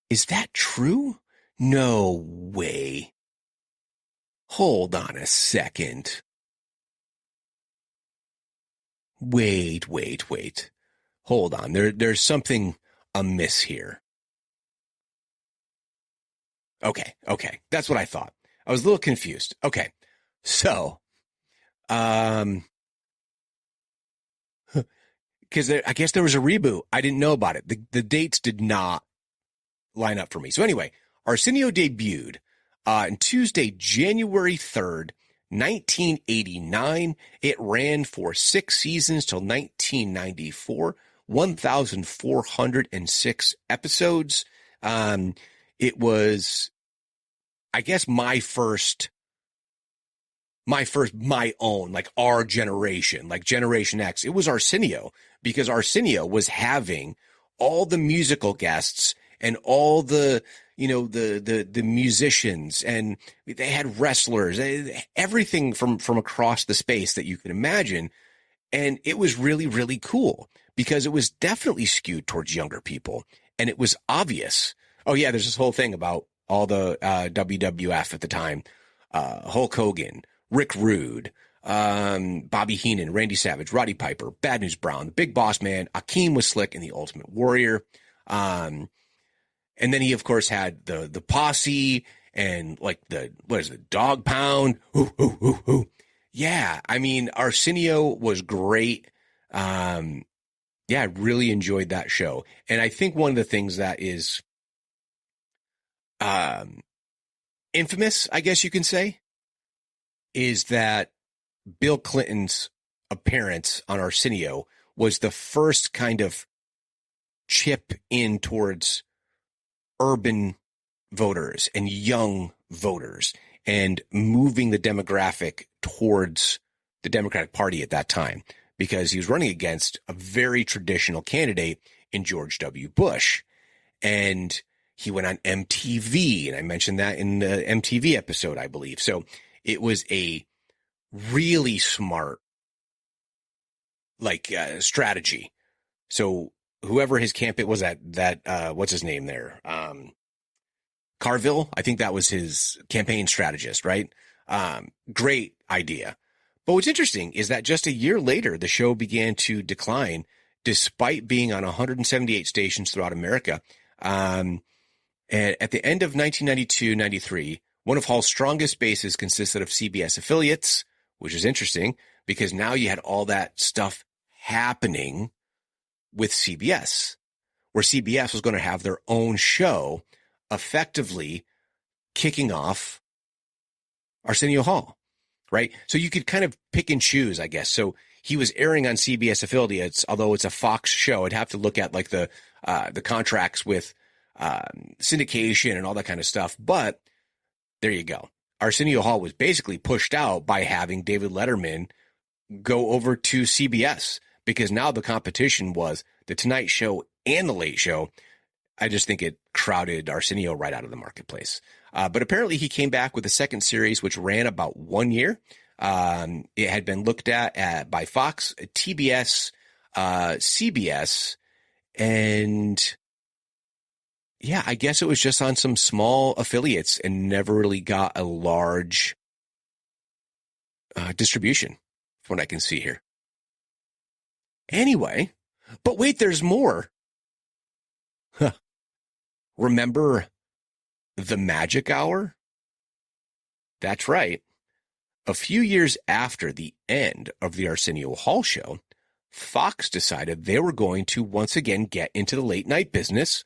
is that true? No way. Hold on a second. Wait. Hold on. There's something amiss here. Okay. That's what I thought. I was a little confused. Okay. So, because I guess there was a reboot. I didn't know about it. The dates did not line up for me. So anyway, Arsenio debuted on Tuesday, January 3rd, 1989. It ran for 6 seasons till 1994, 1,406 episodes. It was, I guess, my own, like our generation, like Generation X. It was Arsenio, because Arsenio was having all the musical guests and all the, the musicians, and they had wrestlers, everything from across the space that you can imagine. And it was really, really cool because it was definitely skewed towards younger people. And it was obvious. Oh yeah, there's this whole thing about all the WWF at the time, Hulk Hogan, Rick Rude, Bobby Heenan, Randy Savage, Roddy Piper, Bad News Brown, the Big Boss Man, Akeem was Slick, and the Ultimate Warrior. And then he, of course, had the posse and like Dog Pound. Ooh. Yeah, I mean, Arsenio was great. Yeah, I really enjoyed that show. And I think one of the things that is infamous, I guess you can say, is that Bill Clinton's appearance on Arsenio was the first kind of chip in towards urban voters and young voters and moving the demographic towards the Democratic Party at that time, because he was running against a very traditional candidate in George W. Bush. And he went on MTV, and I mentioned that in the MTV episode, I believe. So it was a really smart, strategy. So whoever his campaign was, that what's his name there? Carville, I think that was his campaign strategist, right? Great idea. But what's interesting is that just a year later, the show began to decline despite being on 178 stations throughout America. And at the end of 1992-93, one of Hall's strongest bases consisted of CBS affiliates, which is interesting because now you had all that stuff happening with CBS, where CBS was going to have their own show, effectively kicking off Arsenio Hall, right? So you could kind of pick and choose, I guess. So he was airing on CBS affiliates, although it's a Fox show. I'd have to look at like the contracts with syndication and all that kind of stuff. But there you go. Arsenio Hall was basically pushed out by having David Letterman go over to CBS, because now the competition was the Tonight Show and the Late Show. I just think it crowded Arsenio right out of the marketplace. But apparently he came back with a second series, which ran about 1 year. It had been looked at by Fox, TBS, CBS, and yeah, I guess it was just on some small affiliates and never really got a large distribution, from what I can see here. Anyway, but wait, there's more. Huh. Remember the Magic Hour? That's right. A few years after the end of the Arsenio Hall show, Fox decided they were going to once again get into the late night business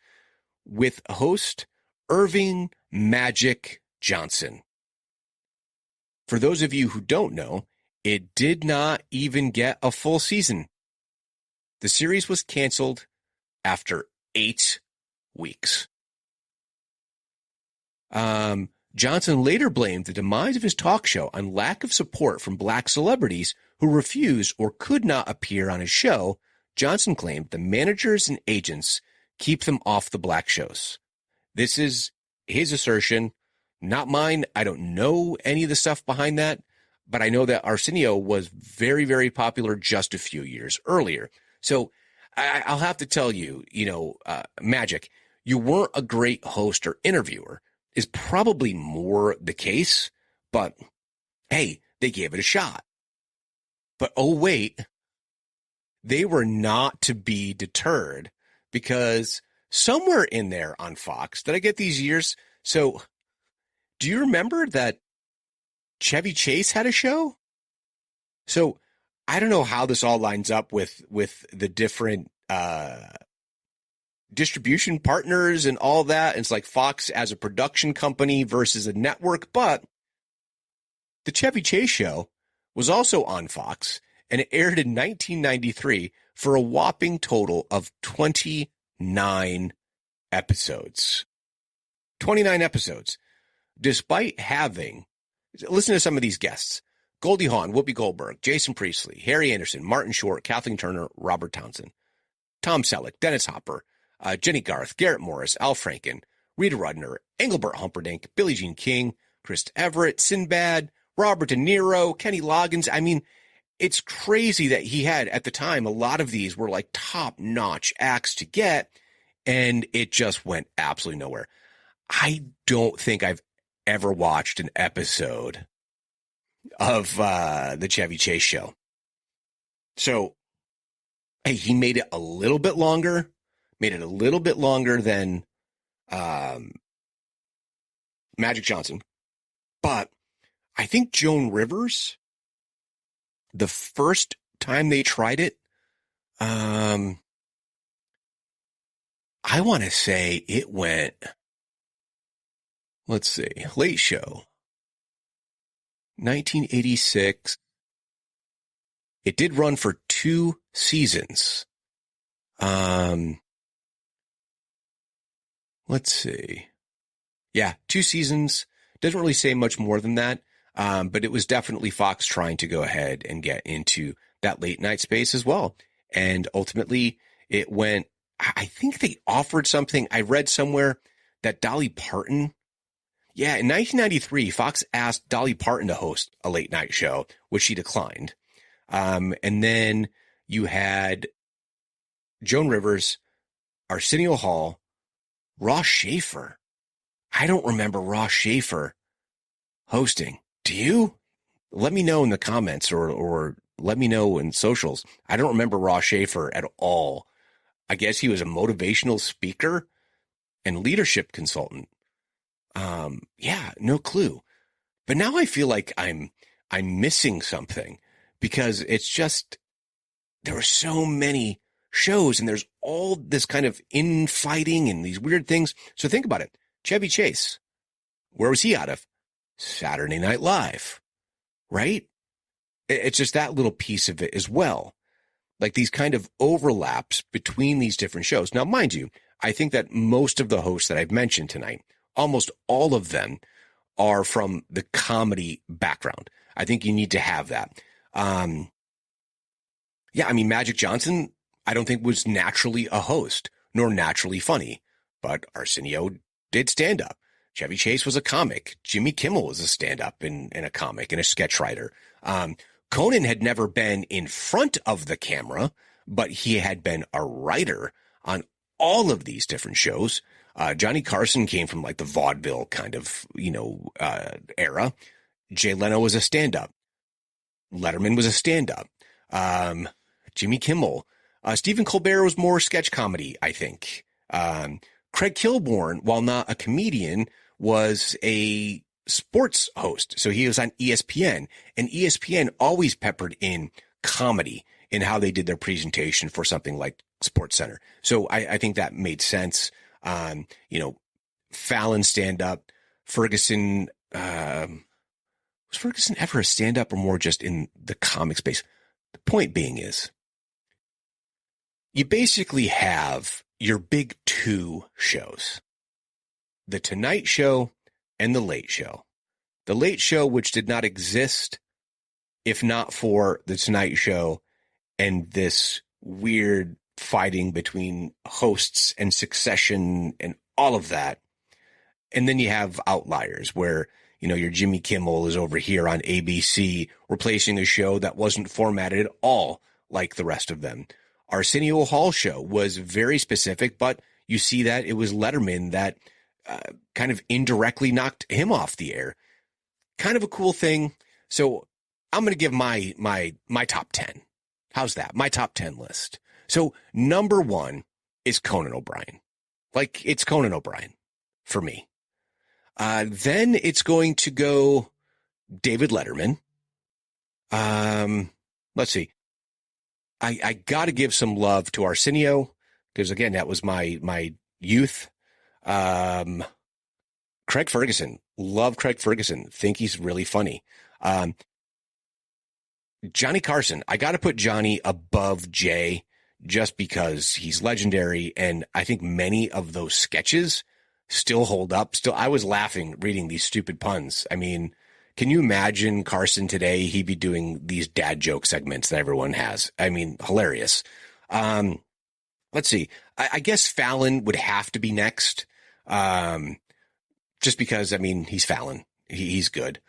with host Irving Magic Johnson. For those of you who don't know, it did not even get a full season. The series was canceled after 8 weeks. Johnson later blamed the demise of his talk show on lack of support from black celebrities who refused or could not appear on his show. Johnson claimed the managers and agents keep them off the black shows. This is his assertion, not mine. I don't know any of the stuff behind that, but I know that Arsenio was very, very popular just a few years earlier. So I'll have to tell you, Magic, you weren't a great host or interviewer is probably more the case, but hey, they gave it a shot. But oh wait, they were not to be deterred because somewhere in there on Fox, did I get these years? So do you remember that Chevy Chase had a show? So I don't know how this all lines up with the different distribution partners and all that. It's like Fox as a production company versus a network, but the Chevy Chase show was also on Fox, and it aired in 1993 for a whopping total of 29 episodes. 29 episodes. Despite having, listen to some of these guests: Goldie Hawn, Whoopi Goldberg, Jason Priestley, Harry Anderson, Martin Short, Kathleen Turner, Robert Townsend, Tom Selleck, Dennis Hopper, Jenny Garth, Garrett Morris, Al Franken, Rita Rudner, Engelbert Humperdinck, Billie Jean King, Chris Everett, Sinbad, Robert De Niro, Kenny Loggins. I mean, it's crazy that he had, at the time, a lot of these were like top-notch acts to get, and it just went absolutely nowhere. I don't think I've ever watched an episode of the Chevy Chase show. So, hey, he made it a little bit longer than Magic Johnson. But I think Joan Rivers, the first time they tried it, I want to say it went, let's see, Late Show, 1986. It did run for 2 seasons. Let's see. Yeah, 2 seasons. Doesn't really say much more than that. But it was definitely Fox trying to go ahead and get into that late night space as well. And ultimately it went, I think they offered something. I read somewhere that Dolly Parton, in 1993, Fox asked Dolly Parton to host a late night show, which she declined. And then you had Joan Rivers, Arsenio Hall, Ross Schaefer. I don't remember Ross Schaefer hosting. Do you? Let me know in the comments or let me know in socials. I don't remember Ross Schaefer at all. I guess he was a motivational speaker and leadership consultant. No clue. But now I feel like I'm missing something because it's just, there are so many shows and there's all this kind of infighting and these weird things. So think about it. Chevy Chase, where was he out of? Saturday Night Live, right? It's just that little piece of it as well. Like these kind of overlaps between these different shows. Now, mind you, I think that most of the hosts that I've mentioned tonight, almost all of them are from the comedy background. I think you need to have that. Magic Johnson, I don't think was naturally a host, nor naturally funny, but Arsenio did stand up. Chevy Chase was a comic. Jimmy Kimmel was a stand-up and a comic and a sketch writer. Conan had never been in front of the camera, but he had been a writer on all of these different shows. Johnny Carson came from like the vaudeville kind of, era. Jay Leno was a stand-up. Letterman was a stand-up. Jimmy Kimmel. Stephen Colbert was more sketch comedy, I think. Craig Kilborn, while not a comedian, was a sports host. So he was on ESPN, and ESPN always peppered in comedy in how they did their presentation for something like Sports Center. So I think that made sense. Fallon stand up, Ferguson, was Ferguson ever a stand up or more just in the comic space? The point being is you basically have your big two shows, The Tonight Show and The Late Show. The Late Show, which did not exist if not for The Tonight Show and this weird fighting between hosts and Succession and all of that. And then you have outliers where, your Jimmy Kimmel is over here on ABC replacing a show that wasn't formatted at all like the rest of them. Arsenio Hall show was very specific, but you see that it was Letterman that kind of indirectly knocked him off the air. Kind of a cool thing. So I'm going to give my top 10. How's that? My top 10 list. So number 1 is Conan O'Brien. Like, it's Conan O'Brien for me. Then it's going to go David Letterman. Let's see. I got to give some love to Arsenio because, again, that was my youth. Craig Ferguson. Love Craig Ferguson. Think he's really funny. Johnny Carson. I got to put Johnny above Jay just because he's legendary. And I think many of those sketches still hold up. I was laughing reading these stupid puns. I mean, can you imagine Carson today? He'd be doing these dad joke segments that everyone has. I mean, hilarious. Let's see. I guess Fallon would have to be next. Just because, I mean, he's Fallon. He's good.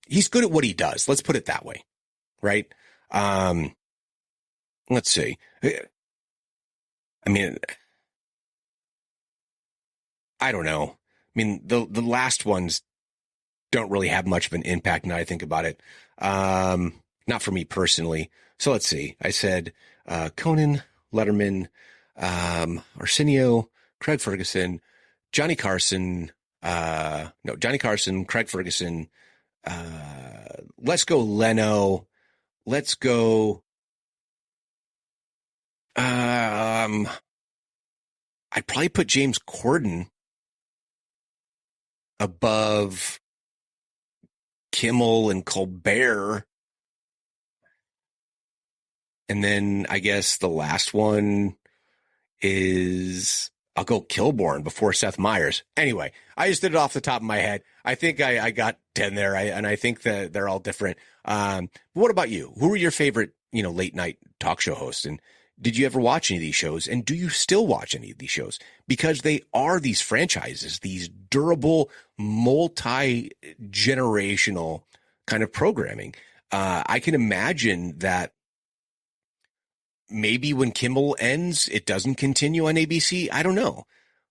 He's good at what he does. Let's put it that way. Right. Let's see. I mean, I don't know. I mean, the last ones don't really have much of an impact now I think about it. Not for me personally. So let's see. I said Conan, Letterman, Arsenio, Craig Ferguson, Johnny Carson, Craig Ferguson. Let's go Leno. Let's go. I'd probably put James Corden above Kimmel and Colbert. And then I guess the last one is I'll go Kilborn before Seth Meyers. Anyway, I just did it off the top of my head. I think I got 10 there, and I think that they're all different. But what about you? Who are your favorite, late night talk show hosts? And did you ever watch any of these shows? And do you still watch any of these shows? Because they are these franchises, these durable, multi-generational kind of programming. I can imagine that maybe when Kimmel ends, it doesn't continue on ABC. I don't know.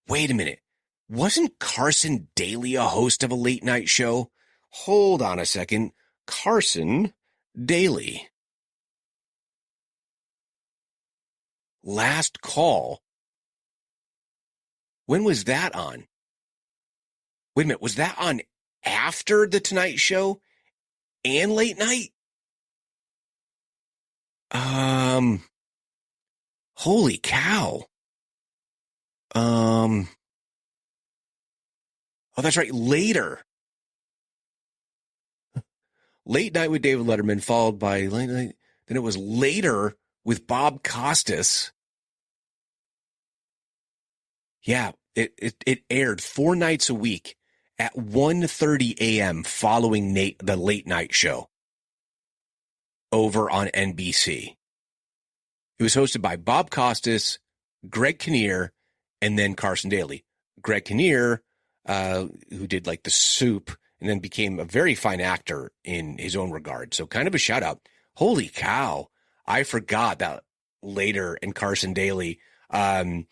Wait a minute. Wasn't Carson Daly a host of a late night show? Hold on a second. Carson Daly. Last Call. When was that on? Wait a minute. Was that on after The Tonight Show and late night? Holy cow. Oh, that's right. Later. Late Night with David Letterman, followed by Late Night. Then it was Later with Bob Costas. Yeah, it aired 4 nights a week at 1:30 a.m. following the Late Night Show over on NBC. It was hosted by Bob Costas, Greg Kinnear, and then Carson Daly. Greg Kinnear, who did like The Soup and then became a very fine actor in his own regard. So kind of a shout out. Holy cow. I forgot that Later and Carson Daly. I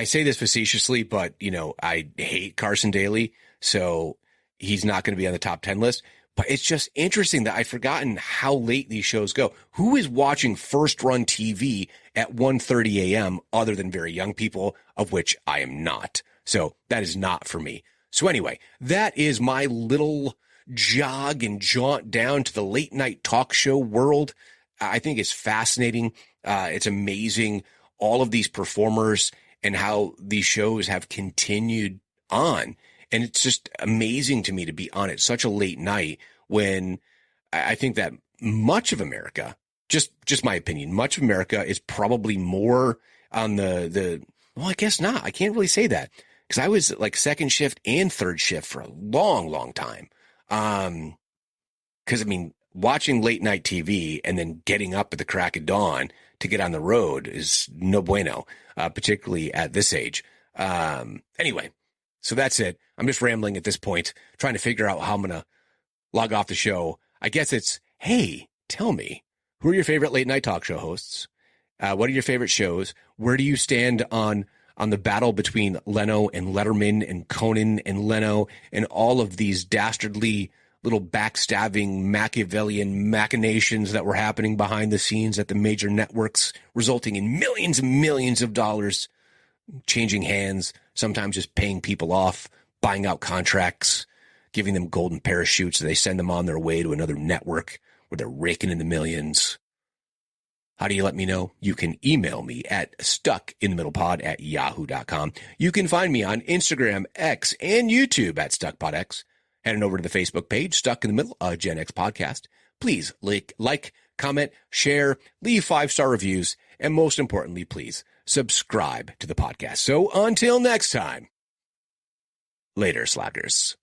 say this facetiously, but, I hate Carson Daly, so he's not going to be on the top 10 list. But it's just interesting that I've forgotten how late these shows go. Who is watching first run TV at 1:30 a.m. other than very young people, of which I am not. So that is not for me. So anyway, that is my little jog and jaunt down to the late night talk show world. I think is fascinating. It's amazing, all of these performers and how these shows have continued on. And it's just amazing to me to be on at such a late night when I think that much of America, just my opinion, much of America is probably more on well, I guess not. I can't really say that because I was like second shift and third shift for a long, long time. Because I mean, watching late night TV and then getting up at the crack of dawn to get on the road is no bueno, particularly at this age. Anyway, so that's it. I'm just rambling at this point, trying to figure out how I'm going to log off the show. I guess it's, hey, tell me, who are your favorite late night talk show hosts? What are your favorite shows? Where do you stand on the battle between Leno and Letterman and Conan and Leno and all of these dastardly little backstabbing Machiavellian machinations that were happening behind the scenes at the major networks, resulting in millions and millions of dollars changing hands, sometimes just paying people off, buying out contracts, giving them golden parachutes so they send them on their way to another network where they're raking in the millions. How do you let me know? You can email me at stuckinthemiddlepod@yahoo.com. You can find me on Instagram, X, and YouTube at StuckPodX. Heading over to the Facebook page, Stuck in the Middle, a Gen X podcast. Please like, comment, share, leave 5-star reviews, and most importantly, please subscribe to the podcast. So until next time, later, slackers.